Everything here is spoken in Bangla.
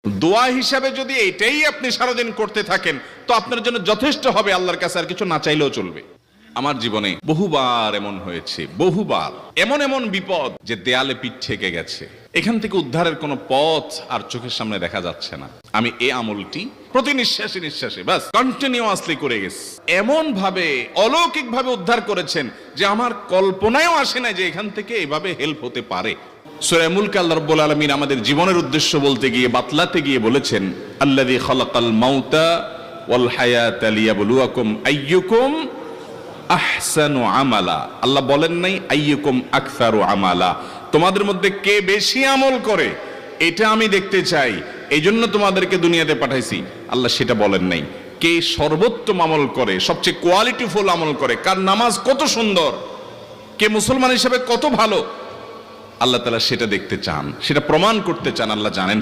দোয়া হিসাবে যদি এটাই আপনি সারাদিন করতে থাকেন তো আপনার জন্য যথেষ্ট হবে, আল্লাহর কাছে আর কিছু না চাইলেও চলবে। আমার জীবনে বহুবার এমন হয়েছে, বহুবার এমন এমন বিপদ যে দেয়ালে পিঠ ঠেকে গেছে, এখান থেকে উদ্ধারের কোনো পথ আর চোখের সামনে দেখা যাচ্ছে না। আমি এই আমলটি প্রতি নিঃশ্বাসে নিঃশ্বাসে বাস কন্টিনিউয়াসলি করে গেছি, এমন ভাবে অলৌকিক ভাবে উদ্ধার করেছেন যে আমার কল্পনায়ও আসে না যে এখান থেকে এভাবে হেল্প হতে পারে। সূরা মুলক আল্লাহ রাব্বুল আলামিন আমাদের জীবনের উদ্দেশ্য বলতে গিয়ে, বাতলাতে গিয়ে বলেছেন, আল্লাযী খালাকাল মাউতা ওয়াল হায়াতা লিয়াবলুয়াকুম আইয়ুকুম আহসানু আমালা। আল্লাহ বলেন নাই আইয়ুকুম আকসারু আমালা, তোমাদের মধ্যে কে বেশি আমল করে এটা আমি দেখতে চাই, এই জন্য তোমাদেরকে দুনিয়াতে পাঠাইছি। আল্লাহ সেটা বলেন নাই। কে সর্বোত্তম আমল করে, সবচেয়ে কোয়ালিটিফুল আমল করে, কার নামাজ কত সুন্দর, কে মুসলমান হিসেবে কত ভালো, আল্লাহ তাআলা সেটা দেখতে চান, সেটা প্রমাণ করতে চান। আল্লাহ জানেন।